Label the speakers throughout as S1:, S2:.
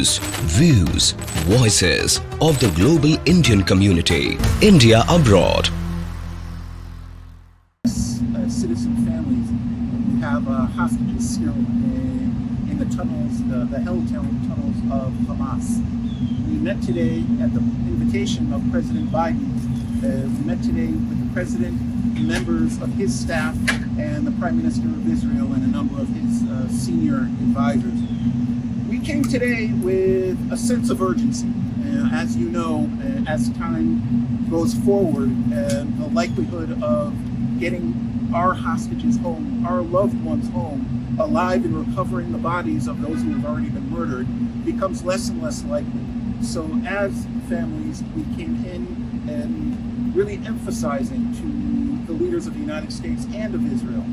S1: news, views, voices of the global Indian community. India abroad.
S2: Citizen families, we have hostages still in the tunnels, the hell-town tunnels of Hamas. We met today at the invitation of President Biden. We met today with the President, members of his staff, and the Prime Minister of Israel and a number of his senior advisors. We came today with a sense of urgency. As you know, as time goes forward, the likelihood of getting our hostages home, our loved ones home, alive and recovering the bodies of those who have already been murdered becomes less and less likely. So as families, we came in and really emphasizing to the leaders of the United States and of Israel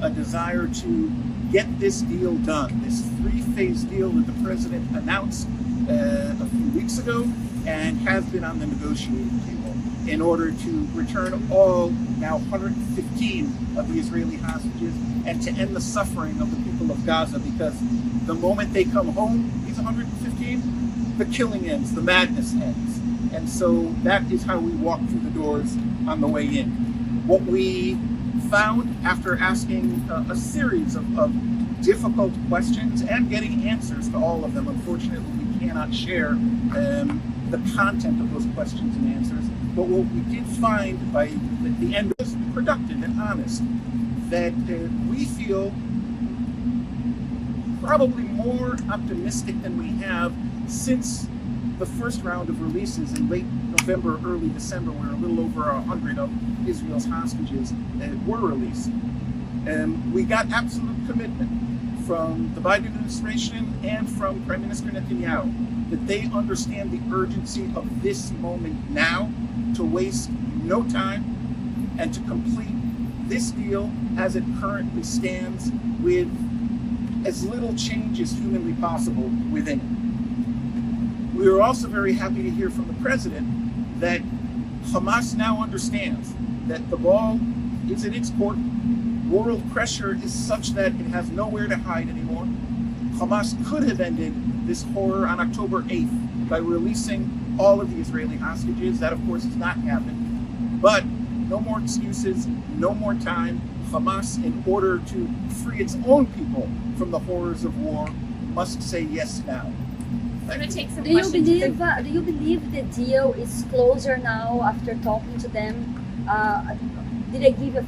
S2: a desire to get this deal done, this three-phase deal that the President announced a few weeks ago and has been on the negotiating table, in order to return all, now 115 of the Israeli hostages, and to end the suffering of the people of Gaza, because the moment they come home, these 115, the killing ends, the madness ends. And so that is how we walk through the doors on the way in. What we found after asking a series of difficult questions and getting answers to all of them, unfortunately we cannot share the content of those questions and answers, but what we did find by the end was productive and honest, that we feel probably more optimistic than we have since the first round of releases in late November, early December, where a little over 100 of Israel's hostages were released. We got absolute commitment from the Biden administration and from Prime Minister Netanyahu that they understand the urgency of this moment now, to waste no time and to complete this deal as it currently stands, with as little change as humanly possible within it. We are also very happy to hear from the President that Hamas now understands that the ball is in its court. World pressure is such that it has nowhere to hide anymore. Hamas could have ended this horror on October 8th by releasing all of the Israeli hostages. That, of course, has not happened. But no more excuses, no more time. Hamas, in order to free its own people from the horrors of war, must say yes now.
S3: Do you believe the deal is closer now after talking to them? Did they give a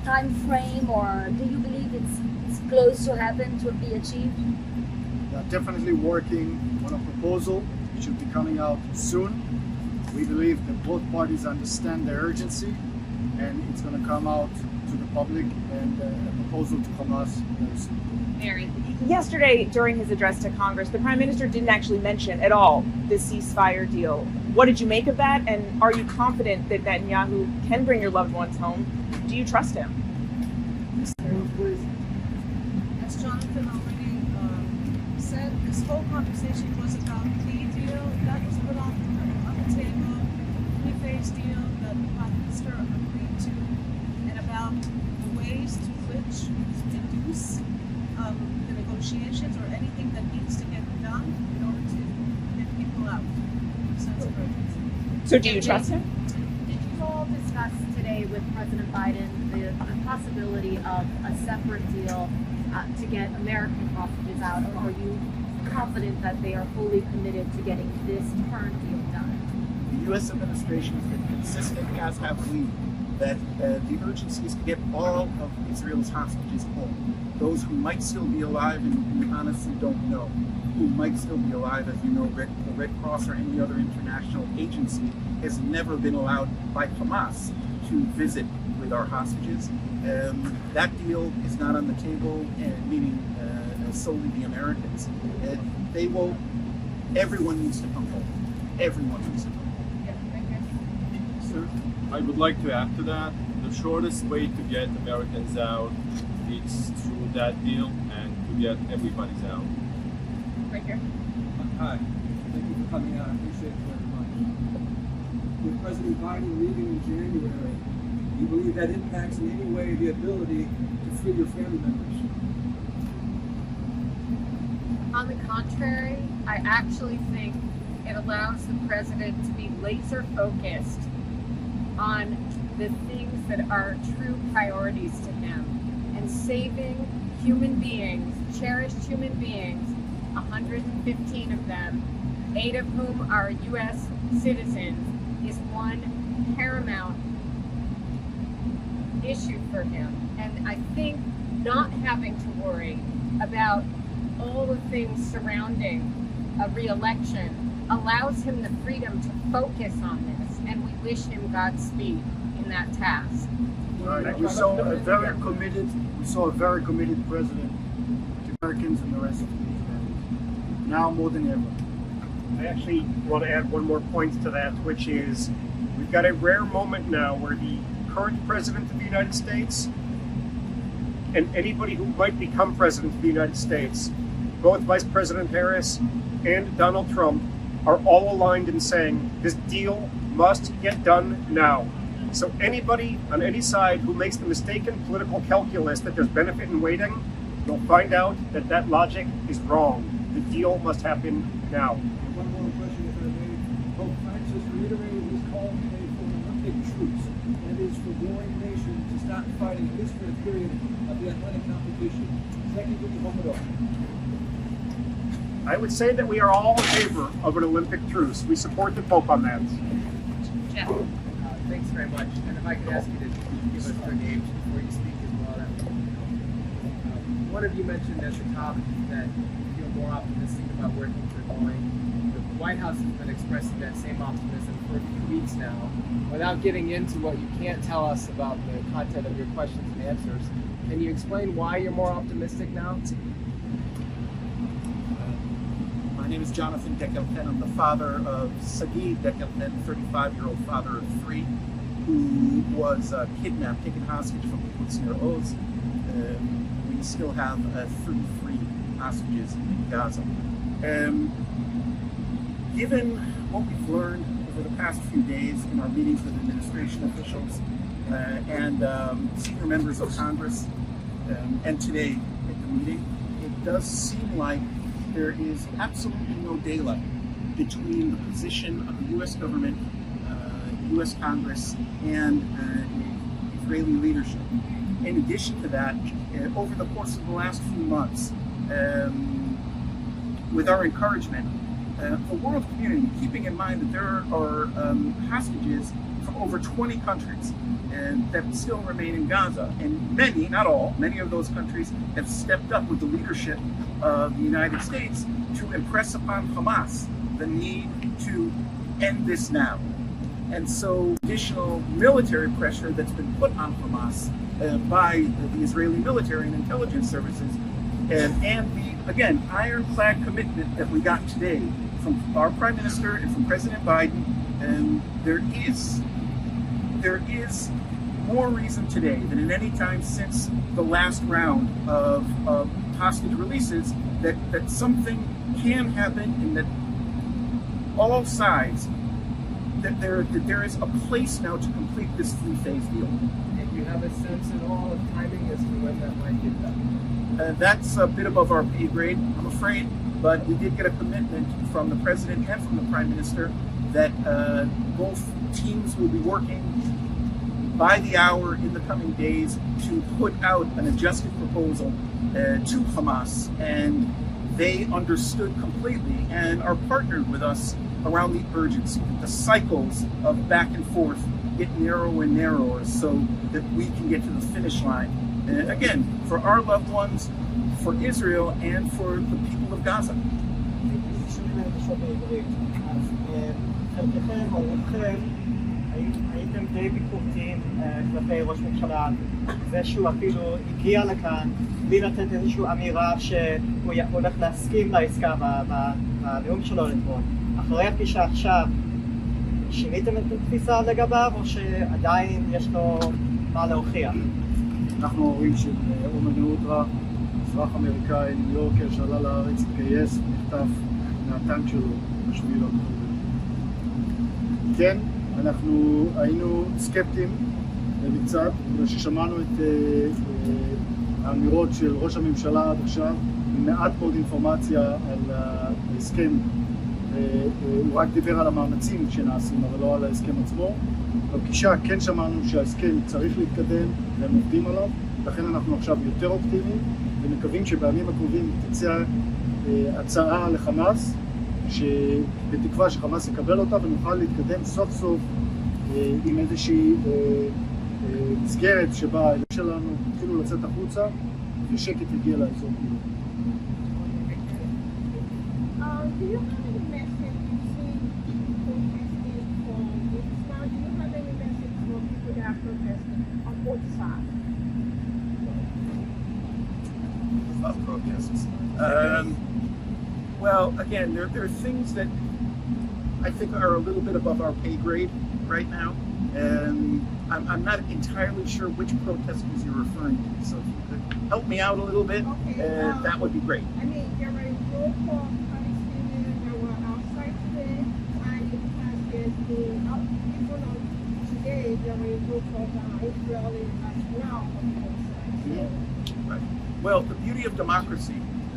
S3: time frame, or do you believe it's close to happen, to be achieved?
S4: We are definitely working on a proposal. It should be coming out soon. We believe that both parties understand the urgency, and it's going to come out to the public, and a proposal to Hamas very soon.
S5: Mary.
S6: Yesterday, during his address to Congress, the Prime Minister didn't actually mention at all the ceasefire deal. What did you make of that? And are you confident that Netanyahu can bring your loved ones home? Do you trust him?
S7: As Jonathan already said, this whole conversation was about the deal that was put on the table, three-phase deal that the Prime Minister agreed to, and about the ways to which induce the negotiations or anything that needs to get done in order to get people out.
S6: So do you trust him?
S5: Did you all discuss today with President Biden the possibility of a separate deal to get American hostages out, or are you confident that they are fully committed to getting this current deal done?
S2: The U.S. administration has been consistent, as have we, that the urgency is to get all of Israel's hostages home. Those who might still be alive and we honestly don't know, who might still be alive. As you know, the Red Cross or any other international agency has never been allowed by Hamas to visit with our hostages. That deal is not on the table, meaning solely the Americans. Everyone needs to come home. Everyone needs to come home.
S8: Sir, I would like to add to that. The shortest way to get Americans out is through that deal and to get everybody out.
S5: Right here.
S9: Hi, thank you for coming out. I appreciate it very much. With President Biden leaving in January, do you believe that impacts in any way the ability to free your family members?
S5: On the contrary, I actually think it allows the president to be laser focused on the things that are true priorities to him, and saving human beings, cherished human beings, 115 of them, 8 of whom are U.S. citizens, is one paramount issue for him. And I think not having to worry about all the things surrounding a re-election allows him the freedom to focus on this, and we wish him Godspeed in that task.
S4: Right. We saw a very committed president to Americans and the rest of the world. Now more than ever.
S10: I actually want to add one more point to that, which is we've got a rare moment now where the current president of the United States and anybody who might become president of the United States, both Vice President Harris and Donald Trump, are all aligned in saying this deal must get done now. So anybody on any side who makes the mistaken political calculus that there's benefit in waiting, they'll find out that that logic is wrong. The deal must happen now.
S9: One more question, if I may. Pope Francis reiterated his call today for an Olympic truce, that is, for warring nations to stop fighting, at least for a period of the athletic competition. Second, would you hold it up?
S10: I would say that we are all in favor of an Olympic truce. We support the Pope on that.
S5: Jeff.
S11: Thanks very much. And if I could ask you to give us your names before you speak as well. One of you mentioned at the top that you feel more optimistic about where things are going. The White House has been expressing that same optimism for a few weeks now. Without getting into what you can't tell us about the content of your questions and answers, can you explain why you're more optimistic now?
S2: My name is Jonathan Dekelpen. I'm the father of Sagi Dekelpen, 35-year-old father of 3, who was kidnapped, taken hostage from Kibbutz near Oz. We still have 33 hostages in Gaza. Given what we've learned over the past few days in our meetings with administration officials and senior members of Congress, and today at the meeting, it does seem like there is absolutely no daylight between the position of the U.S. government, U.S. Congress, and Israeli leadership. In addition to that, over the course of the last few months, with our encouragement, the world community, keeping in mind that there are hostages from over 20 countries that still remain in Gaza, and many, not all, many of those countries have stepped up with the leadership of the United States to impress upon Hamas the need to end this now. And so additional military pressure that's been put on Hamas by the Israeli military and intelligence services, and the, again, ironclad commitment that we got today from our Prime Minister and from President Biden, there is more reason today than at any time since the last round of hostage releases that something can happen, and that all sides, that there is a place now to complete this 3-phase deal.
S11: Do you have a sense at all of timing as to when that might get done?
S2: That's a bit above our pay grade, I'm afraid, but we did get a commitment from the President and from the Prime Minister that both teams will be working by the hour in the coming days to put out an adjusted proposal to Hamas, and they understood completely and are partnered with us around the urgency. The cycles of back and forth get narrower and narrower so that we can get to the finish line. Again, for our loved ones, for Israel, and for the people of Gaza.
S12: הייתם די ביקורתיים כלפי ראש ממשלה, זה שהוא אפילו הגיע לכאן בלי לתת איזושהי אמירה שהוא הולך להסכים לעסקה בנאום שלו אתמול. אחרי הפגישה עכשיו, שיניתם את התפיסה לגביו, או שעדיין יש לו מה להוכיח?
S9: אנחנו ההורים של עומר נאוטרה, אזרח אמריקאי, ניו יורקר, שעלה לארץ, התגייס, נכתב מהטנק שלו ב7 לאוקטובר. כן, אנחנו היינו סקפטיים קצת, כששמענו את האמירות של ראש הממשלה עד עכשיו, עם מעט מאוד אינפורמציה על ההסכם. הוא רק דיבר על המאמצים שנעשים, אבל לא על ההסכם עצמו. בפגישה כן שמענו שההסכם צריך להתקדם והם עובדים עליו, לכן אנחנו עכשיו יותר אופטימיים ומקווים שבימים הקרובים תצא הצעה לחמאס, בתקווה שחמאס יקבל אותה ונוכל להתקדם סוף סוף עם איזושהי מסגרת שבה האלה שלנו התחילו לצאת החוצה ושקט יגיע לאזור.
S13: Do you have any message protesting for this now? Do you have any message for people that are protesting on both sides?
S2: Of protests. Well, again, there are things that I think are a little bit above our pay grade right now, and I'm not entirely sure which protesters you're referring to. So if you could help me out a little bit, that would be great.
S13: I mean, there were a group of Palestinians that were outside today, and it has been even on today, there were a group of Israelis now on both sides. So,
S2: Right. Well, the beauty of democracy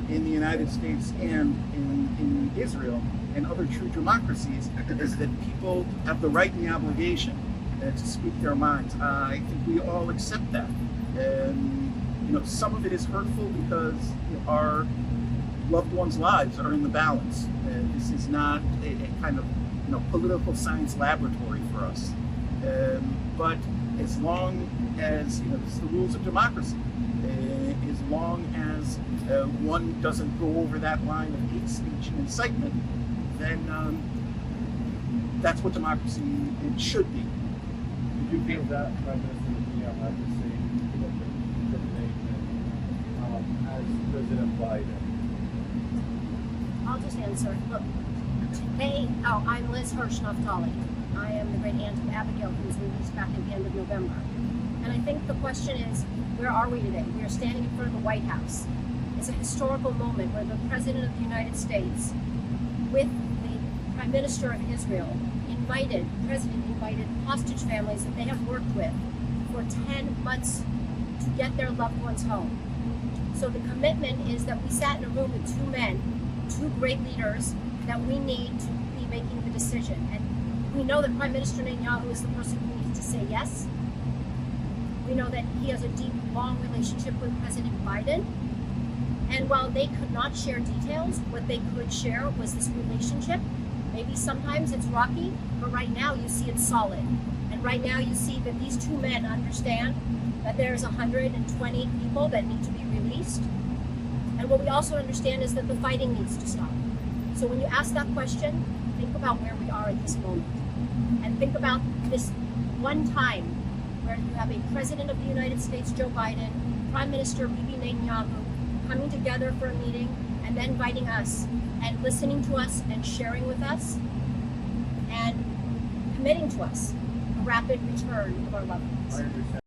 S2: in the United States and in Israel and other true democracies is that people have the right and the obligation to speak their minds. I think we all accept that. And some of it is hurtful because our loved ones' lives are in the balance. This is not a kind of political science laboratory for us. But as long as this is the rules of democracy. As long as one doesn't go over that line of hate speech and incitement, then that's what democracy should be.
S8: Did you feel that Prime Minister Netanyahu had the same determination as President Biden?
S14: I'll just answer. Look, today, I'm Liz Hirsch Naftali. I am the great aunt of Abigail, who was released back at the end of November. And I think the question is, where are we today? We are standing in front of the White House. It's a historical moment where the President of the United States, with the Prime Minister of Israel, the President invited hostage families that they have worked with for 10 months to get their loved ones home. So the commitment is that we sat in a room with two men, two great leaders that we need to be making the decision. And we know that Prime Minister Netanyahu is the person who needs to say yes. We know that he has a deep, long relationship with President Biden. And while they could not share details, what they could share was this relationship. Maybe sometimes it's rocky, but right now you see it's solid. And right now you see that these two men understand that there's 120 people that need to be released. And what we also understand is that the fighting needs to stop. So when you ask that question, think about where we are at this moment. And think about this one time where you have a President of the United States, Joe Biden, Prime Minister Bibi Netanyahu, coming together for a meeting and then inviting us and listening to us and sharing with us and committing to us a rapid return of our loved ones.